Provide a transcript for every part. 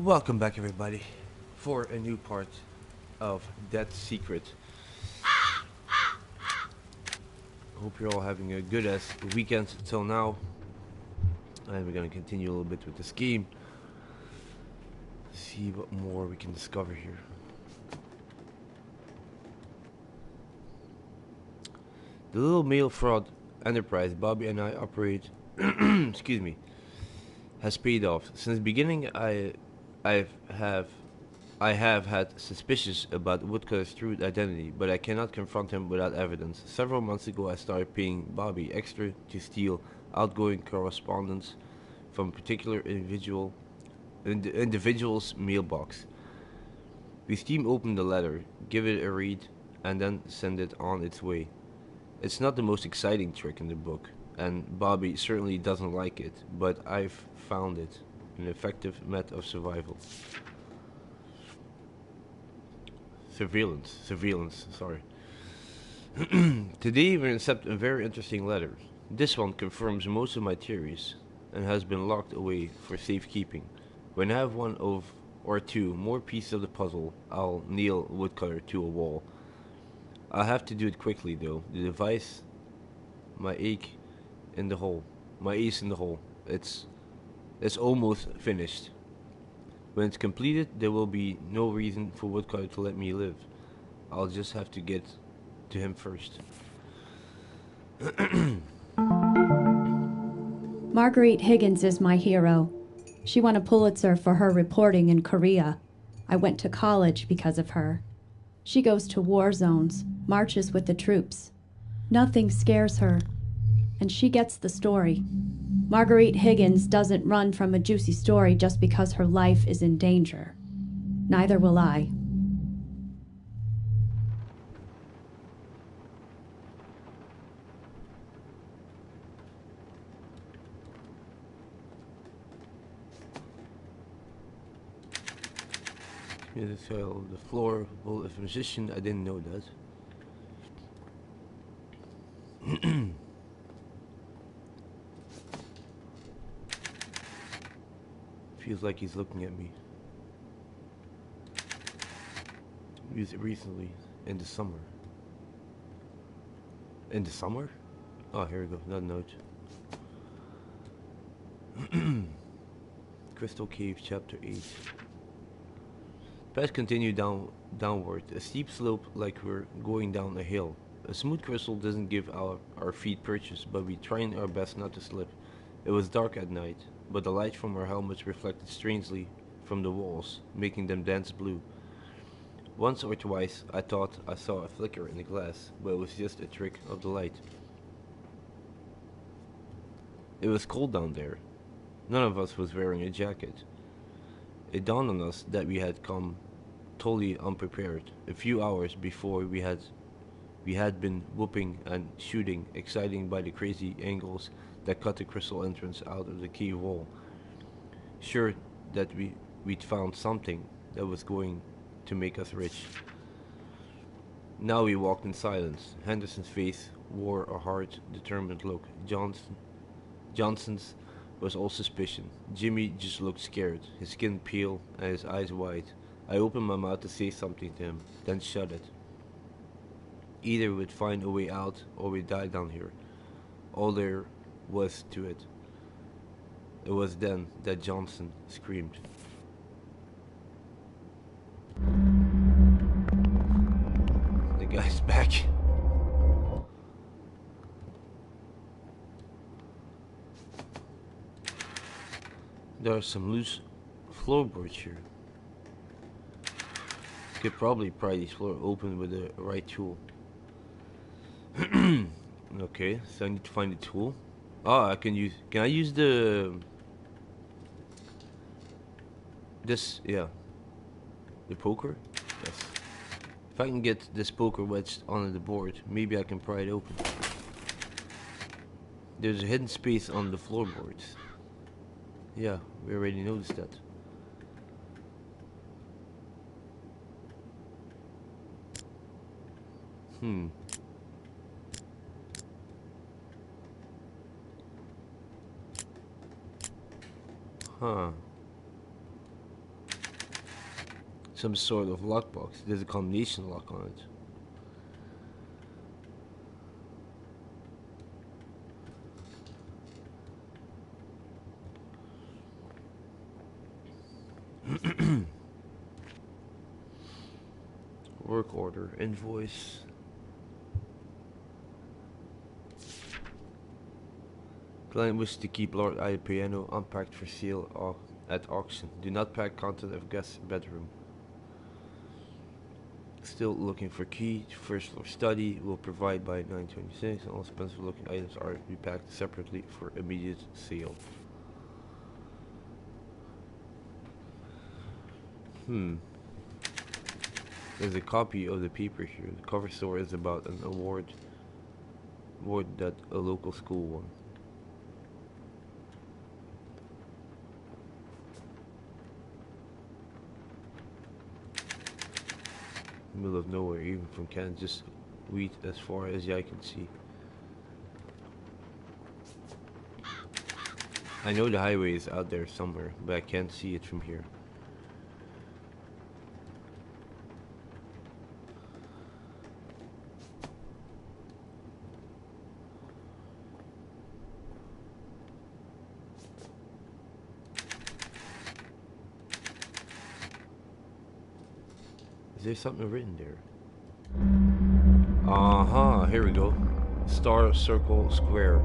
Welcome back, everybody, for a new part of That Secret. Hope you're all having a good ass weekend till now, and we're gonna continue a little bit with this game. See what more we can discover here. The little mail fraud enterprise Bobby and I operate, excuse me, has paid off. Since the beginning, I have I have had suspicions about Woodcutter's true identity, but I cannot confront him without evidence. Several months ago, I started paying Bobby extra to steal outgoing correspondence from a particular individual's mailbox. We steam open the letter, give it a read, and then send it on its way. It's not the most exciting trick in the book, and Bobby certainly doesn't like it, but I've found it an effective method of survival. Surveillance, sorry. Today we accept a very interesting letter. This one confirms most of my theories and has been locked away for safekeeping. When I have one of or two more pieces of the puzzle, I'll nail Woodcutter to a wall. I'll have to do it quickly though. The device, my ache in the hole, my ace in the hole. It's almost finished. When it's completed, there will be no reason for Woodcutter to let me live. I'll just have to get to him first. Marguerite Higgins is my hero. She won a Pulitzer for her reporting in Korea. I went to college because of her. She goes to war zones, marches with the troops. Nothing scares her, and she gets the story. Marguerite Higgins doesn't run from a juicy story just because her life is in danger. Neither will I. Yeah, the floor of a musician. I didn't know that. Feels like he's looking at me. Recently, in the summer. In the summer? Oh, here we go. Another note. Crystal Cave, Chapter 8. Path continued downward, a steep slope like we're going down a hill. A smooth crystal doesn't give our feet purchase, but we tried our best not to slip. It was dark at night, but the light from our helmets reflected strangely from the walls, making them dance blue. Once or twice I thought I saw a flicker in the glass, but it was just a trick of the light. It was cold down there. None of us was wearing a jacket. It dawned on us that we had come totally unprepared. A few hours before we had been whooping and shooting, excited by the crazy angles that cut the crystal entrance out of the cave wall. Sure that we'd found something that was going to make us rich. Now we walked in silence. Henderson's face wore a hard, determined look. Johnson's was all suspicion. Jimmy just looked scared, his skin pale and his eyes wide. I opened my mouth to say something to him, then shut it. Either we'd find a way out or we'd die down here. All there was to it. It was then that Johnson screamed. The guy's back. There are some loose floorboards here. Could probably pry these floor open with the right tool. Okay, so I need to find the tool. Ah, can I use yeah, the poker? Yes. If I can get this poker wedged onto the board, maybe I can pry it open. There's a hidden space on the floorboards. Yeah, we already noticed that. Huh. some sort of lockbox. There's a combination lock on it. Work order, invoice. Client wishes to keep Lord I piano unpacked for sale at auction. Do not pack content of guest bedroom. Still looking for key to first floor study. Will provide by 9/26. All expensive looking items are to be packed separately for immediate sale. There's a copy of the paper here. The cover story is about an award that a local school won. Middle of nowhere, even from Canada, just wheat as far as the eye can see. I know the highway is out there somewhere, but I can't see it from here. Is there something written there? Here we go. Star, circle, square.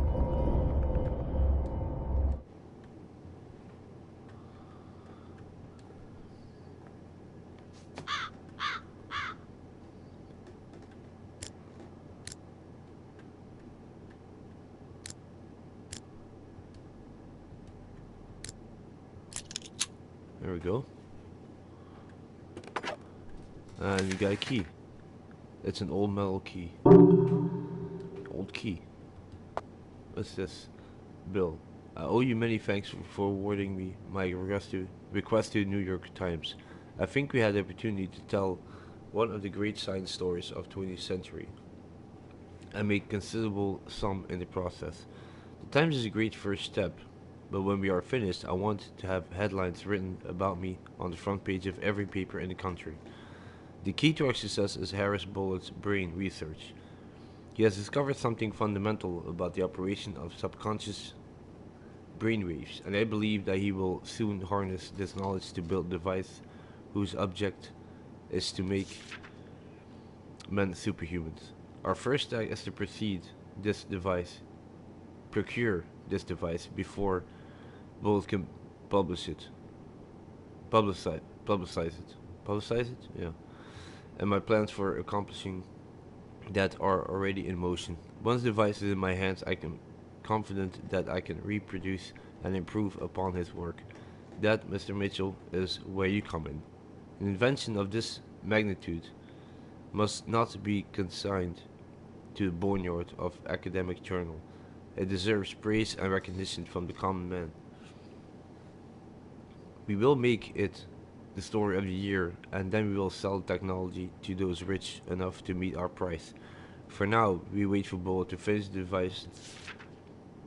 There we go. And we got a key. It's an old metal key. Old key. What's this? Bill. I owe you many thanks for forwarding me my request to the New York Times. I think we had the opportunity to tell one of the great science stories of 20th century. I made considerable sum in the process. The Times is a great first step, but when we are finished, I want to have headlines written about me on the front page of every paper in the country. The key to our success is Harris Bullitt's brain research. He has discovered something fundamental about the operation of subconscious brainwaves, and I believe that he will soon harness this knowledge to build a device whose object is to make men superhumans. Our first step is to procure this device before Bullitt can publicize it? Yeah. And my plans for accomplishing that are already in motion. Once the device is in my hands, I am confident that I can reproduce and improve upon his work. That, Mr. Mitchell, is where you come in. An invention of this magnitude must not be consigned to the boneyard of academic journal. It deserves praise and recognition from the common man. We will make it the story of the year, and then we will sell technology to those rich enough to meet our price. For now, we wait for Bullitt to finish the device,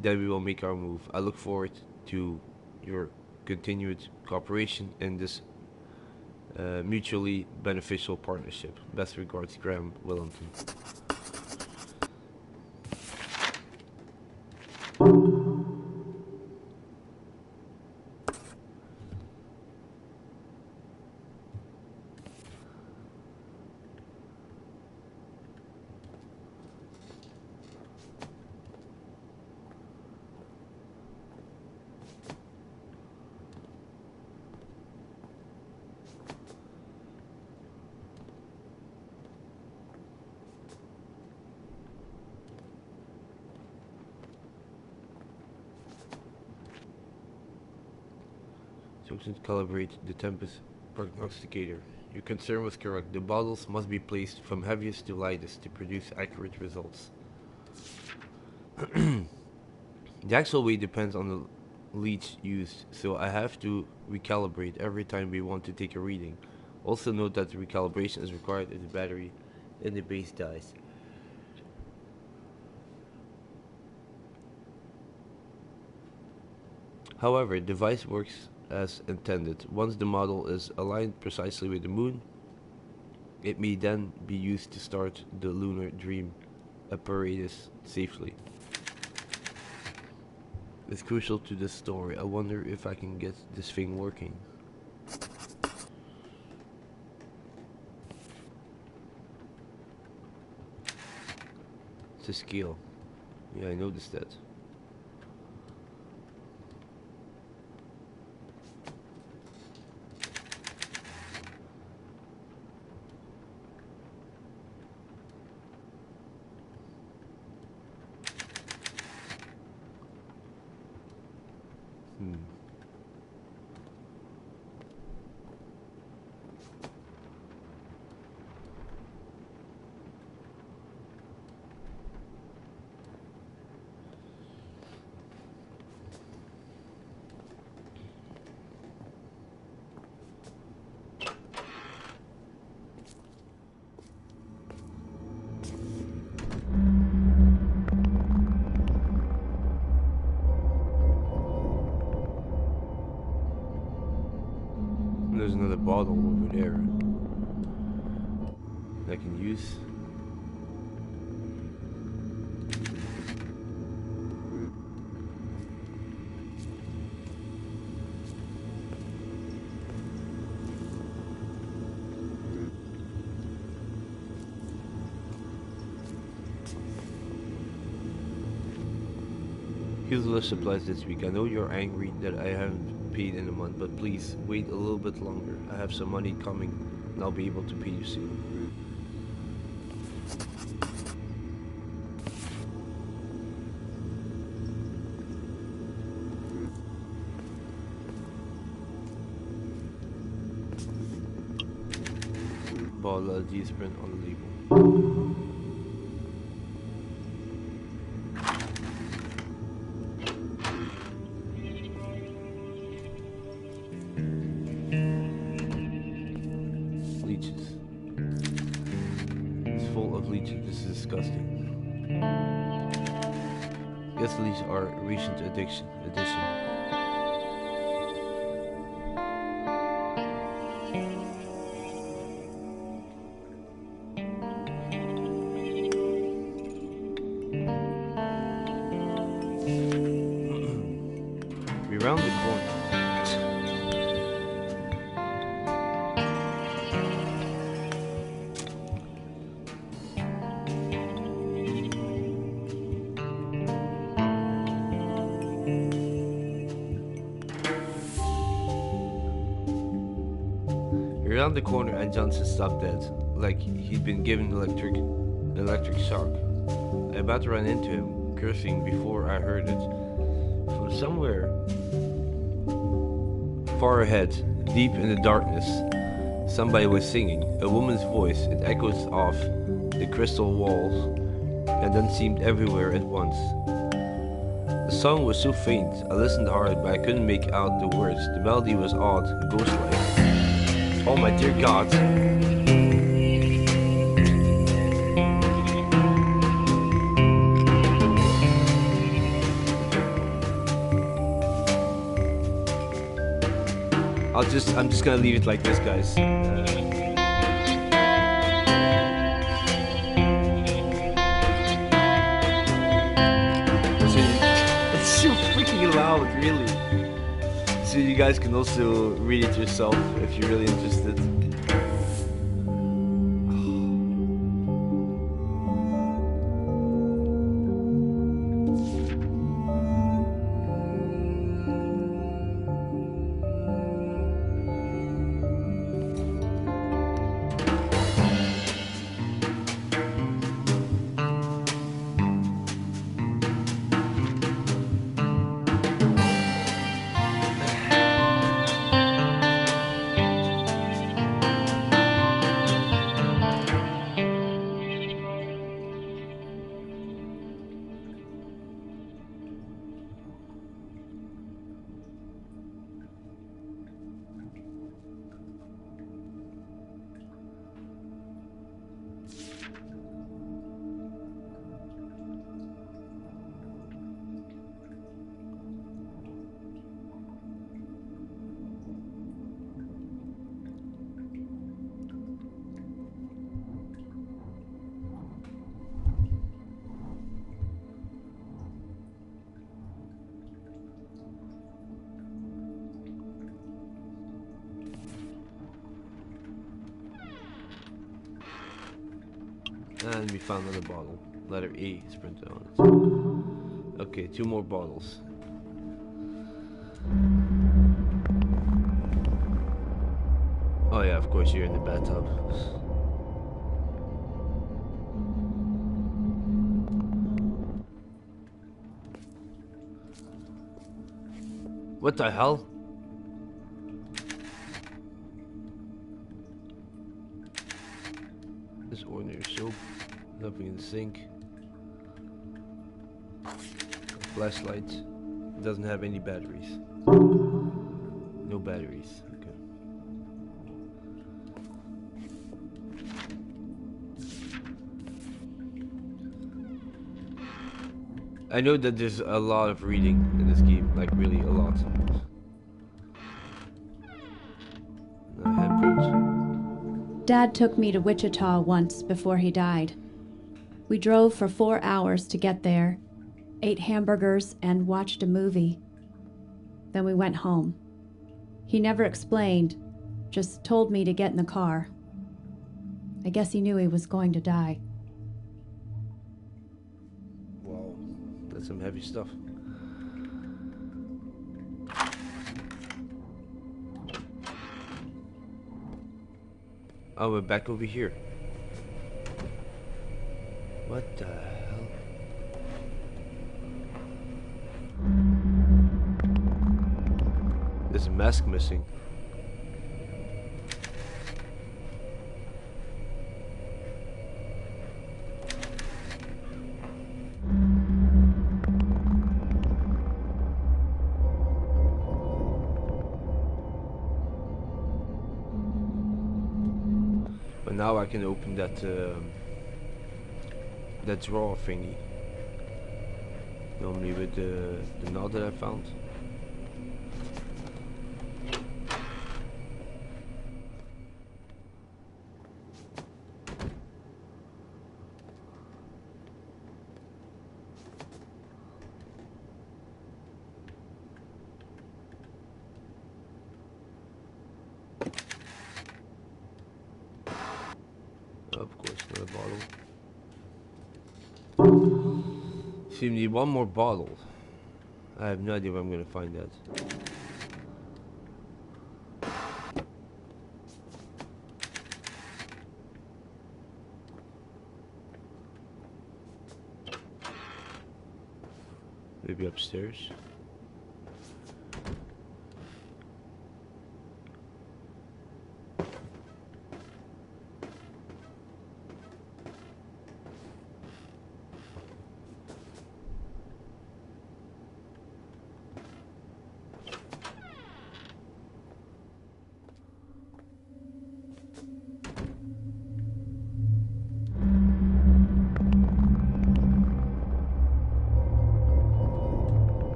then we will make our move. I look forward to your continued cooperation in this mutually beneficial partnership. Best regards, Graham Wellington. To calibrate the Tempest prognosticator. Your concern was correct. The bottles must be placed from heaviest to lightest to produce accurate results. The actual weight depends on the leads used, so I have to recalibrate every time we want to take a reading. Also note that the recalibration is required if the battery in the base dies. However, the device works as intended. Once the model is aligned precisely with the moon, it may then be used to start the lunar dream apparatus safely. It's crucial to this story. I wonder if I can get this thing working. It's a scale. Yeah, I noticed that. Hmm. There's another bottle over there that I can use. Here's the supplies this week. I know you're angry that I haven't paid in a month, but please wait a little bit longer. I have some money coming and I'll be able to pay you soon. Bottle ID print on the label. Leeches. It's full of leeches. This is disgusting. Yes, leeches are recent addition. We round the corner. Around the corner and Johnson stopped dead, like he'd been given electric shock. I about ran into him, cursing before I heard it. From somewhere far ahead, deep in the darkness, somebody was singing, a woman's voice. It echoed off the crystal walls and then seemed everywhere at once. The song was so faint, I listened hard, but I couldn't make out the words. The melody was odd, ghost-like. Oh my dear God. I'm just gonna leave it like this, guys. It's so freaking loud, really. So you guys can also read it yourself if you're really interested. And we found another bottle. Letter A is printed on it. Okay, 2 more bottles. Oh yeah, of course you're in the bathtub. What the hell? This ordinary soap. Nothing in the sink. Flashlight. It doesn't have any batteries. No batteries. Okay. I know that there's a lot of reading in this game, like really a lot. A handprint. Dad took me to Wichita once before he died. We drove for 4 hours to get there, ate hamburgers, and watched a movie. Then we went home. He never explained, just told me to get in the car. I guess he knew he was going to die. Wow, that's some heavy stuff. Oh, we're back over here. What the hell? There's a mask missing. But now I can open that drawer thingy. Normally with the knot that I found. Of course, another bottle. So you need 1 more bottle. I have no idea where I'm gonna find that. Maybe upstairs.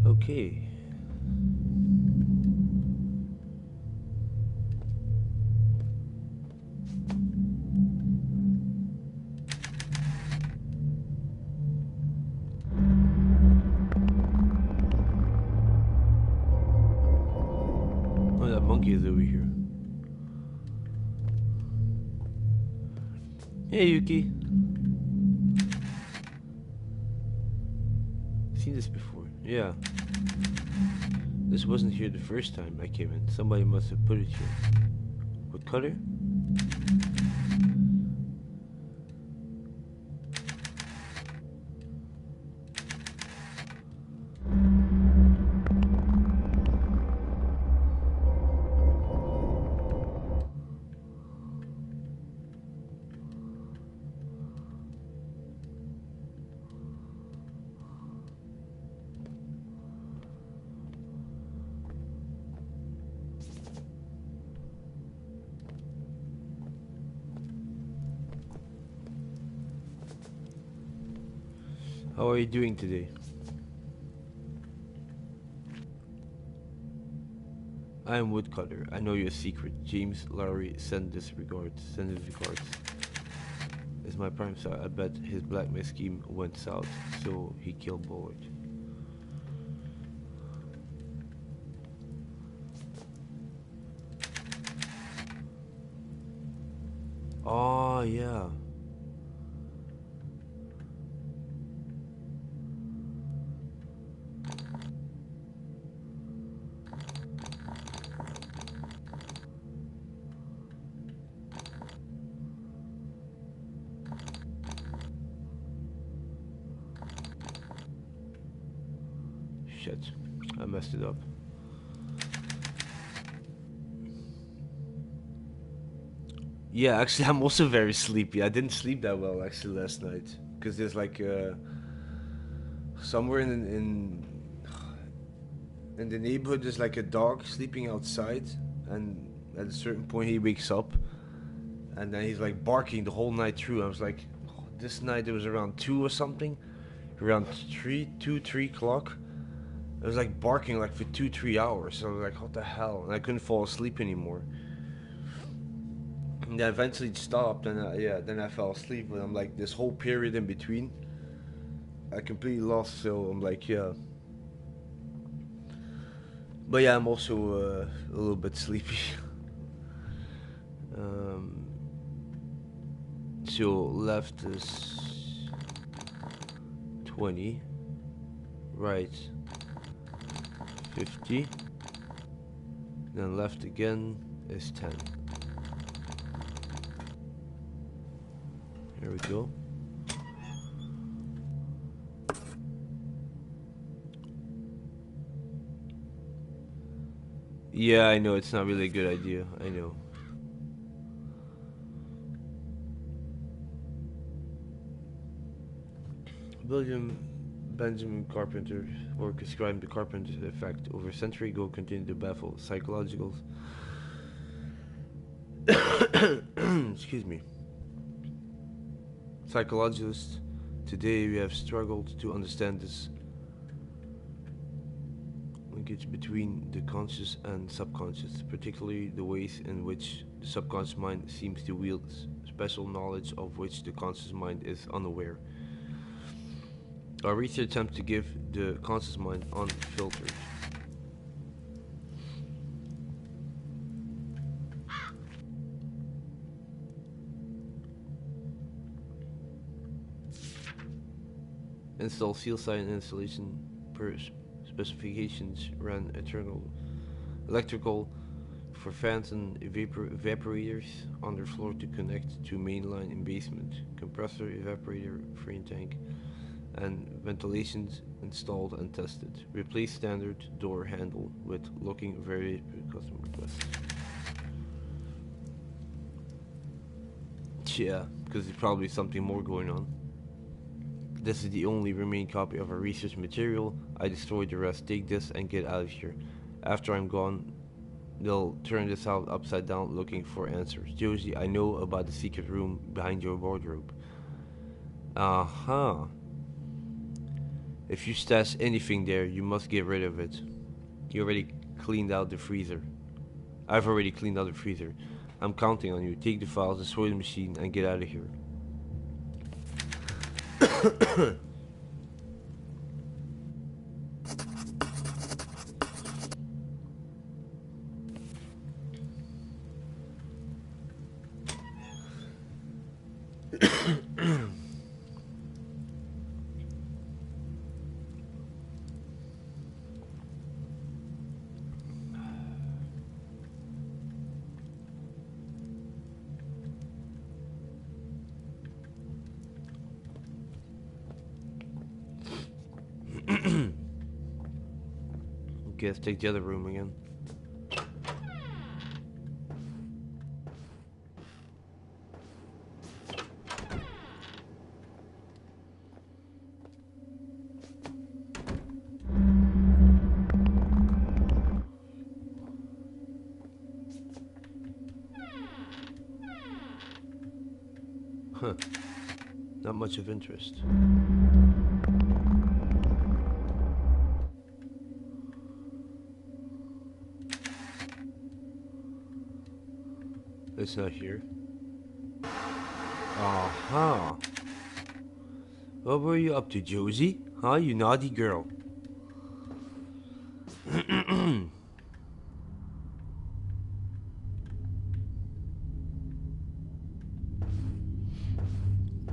Okay. Oh, that monkey is over here. Hey, Yuki. Seen this before. Yeah. This wasn't here the first time I came in. Somebody must have put it here. What color? How are you doing today? I am Woodcutter. I know your secret. James Lowry, send his regards. my prime side. I bet his blackmail scheme went south, so he killed Bullard. Oh, yeah. Shit, I messed it up. Yeah, actually, I'm also very sleepy. I didn't sleep that well actually last night because there's like somewhere in the neighborhood there's like a dog sleeping outside, and at a certain point he wakes up, and then he's like barking the whole night through. I was like, oh, this night it was around 2 or something, around 3 o'clock. It was like barking like for 3 hours. So I was like, what the hell? And I couldn't fall asleep anymore. And then eventually it stopped, and then I fell asleep. But I'm like, this whole period in between, I completely lost. So I'm like, yeah. But yeah, I'm also a little bit sleepy. So left is 20, right 50, then left again is 10. Here we go. Yeah, I know it's not really a good idea. I know. William Benjamin Carpenter work describing the Carpenter effect over a century ago continued to baffle psychological excuse me. Psychologists today we have struggled to understand this linkage between the conscious and subconscious, particularly the ways in which the subconscious mind seems to wield special knowledge of which the conscious mind is unaware. Our research attempts to give the conscious mind unfiltered. Install seal sign installation per specifications. Ran eternal electrical for fans and evaporators underfloor to connect to main line in basement. Compressor, evaporator, frame tank, and ventilations installed and tested. Replace standard door handle with locking various customer requests. Yeah, because there's probably something more going on. This is the only remaining copy of our research material. I destroyed the rest. Take this and get out of here. After I'm gone, they'll turn this out upside down looking for answers. Josie, I know about the secret room behind your wardrobe. Uh-huh. If you stash anything there, you must get rid of it. You already cleaned out the freezer. I've already cleaned out the freezer. I'm counting on you. Take the files, destroy the machine, and get out of here. Okay, let's take the other room again. Huh. Not much of interest. It's not here. Uh-huh. What were you up to, Josie? Huh, you naughty girl?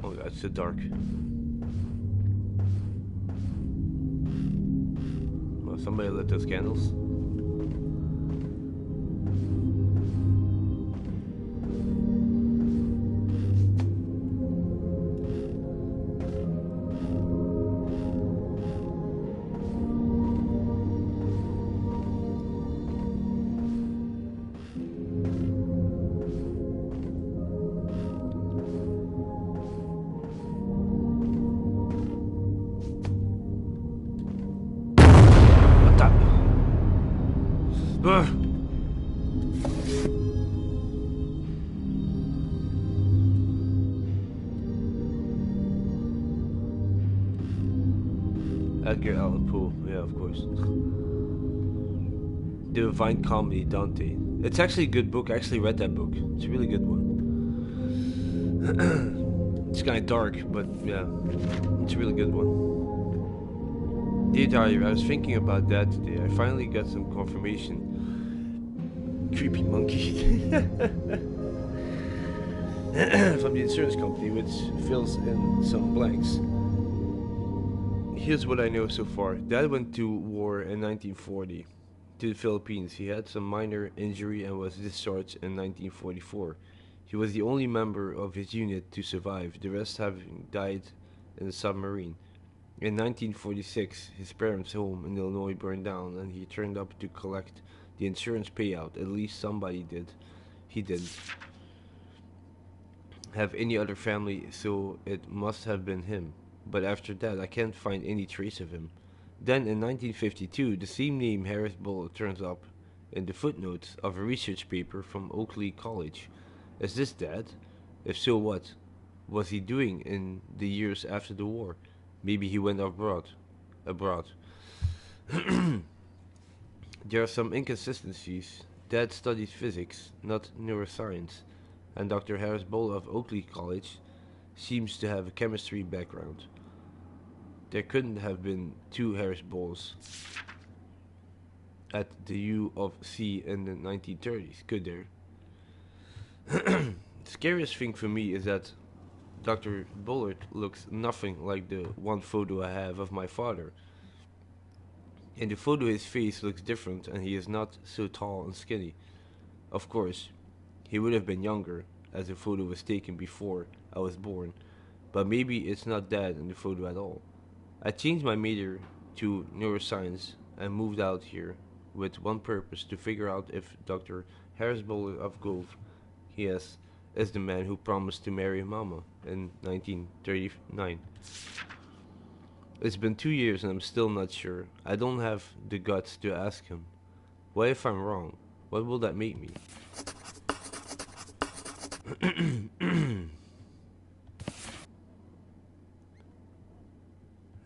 Oh, that's so dark. Well, somebody lit those candles. What the? Ugh. Edgar Allan Poe, yeah, of course. The Divine Comedy, Dante. It's actually a good book. I actually read that book. It's a really good one. It's kind of dark, but yeah, it's a really good one. Dear Diary, I was thinking about that today. I finally got some confirmation. Creepy monkey. From the insurance company, which fills in some blanks. Here's what I know so far. Dad went to war in 1940 to the Philippines. He had some minor injury and was discharged in 1944. He was the only member of his unit to survive, the rest having died in a submarine. In 1946, his parents' home in Illinois burned down and he turned up to collect the insurance payout. At least somebody did. He didn't have any other family, so it must have been him. But after that, I can't find any trace of him. Then in 1952, the same name Harris Bull turns up in the footnotes of a research paper from Oakley College. Is this Dad? If so, what was he doing in the years after the war? Maybe he went abroad. There are some inconsistencies. Dad studies physics, not neuroscience, and Dr. Harris Bull of Oakley College seems to have a chemistry background. There couldn't have been two Harris Bulls at the U of C in the 1930s, could there? The scariest thing for me is that Dr. Bullard looks nothing like the one photo I have of my father. In the photo, his face looks different and he is not so tall and skinny. Of course, he would have been younger, as the photo was taken before I was born, but maybe it's not Dad in the photo at all. I changed my major to neuroscience and moved out here with one purpose: to figure out if Dr. Harris Bullard of Gove, yes, is the man who promised to marry Mama in 1939. It's been 2 years and I'm still not sure. I don't have the guts to ask him. What if I'm wrong? What will that make me?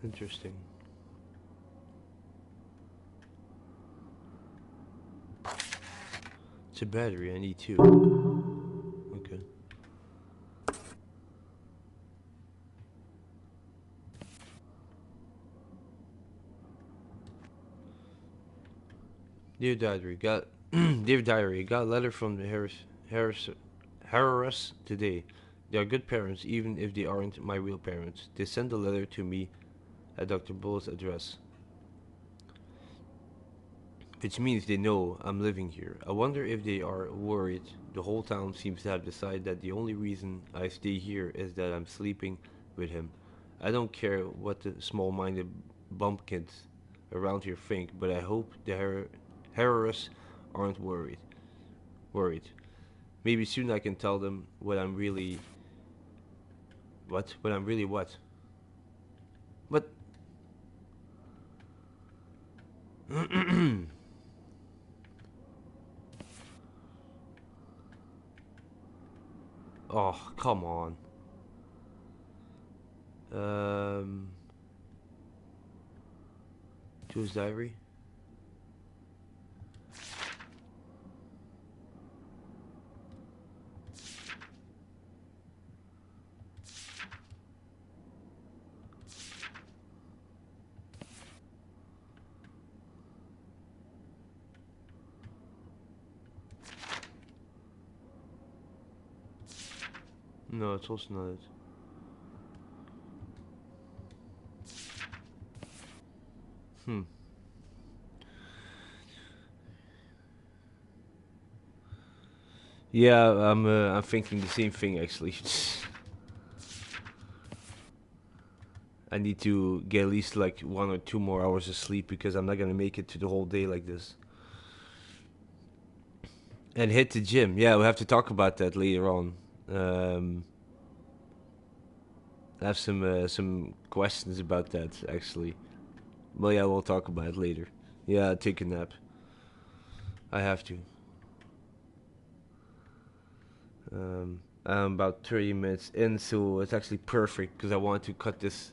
Interesting. It's a battery, I need two. Okay. Dear Diary, got Dear Diary, got a letter from the Harris today. They are good parents, even if they aren't my real parents. They sent a letter to me at Dr. Bull's address, which means they know I'm living here. I wonder if they are worried. The whole town seems to have decided that the only reason I stay here is that I'm sleeping with him. I don't care what the small-minded bumpkins around here think, but I hope the Harris aren't worried. Worried. Maybe soon I can tell them what I'm really. What? What I'm really what? What? Oh, come on. Um. To his diary? No, it's also not it. Hmm. Yeah, I'm thinking the same thing actually. I need to get at least like 1 or 2 more hours of sleep because I'm not gonna make it to the whole day like this. And hit the gym. Yeah, we'll have to talk about that later on. Um, I have some questions about that actually. Well, yeah, we'll talk about it later. Yeah, take a nap. I have to. I'm about 30 minutes in, so it's actually perfect because I want to cut this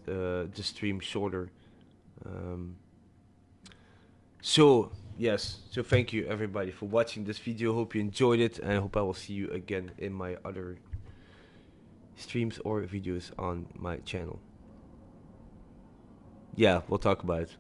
stream shorter. Um, so yes, so thank you everybody for watching this video. Hope you enjoyed it, and I hope I will see you again in my other streams or videos on my channel. Yeah, we'll talk about it.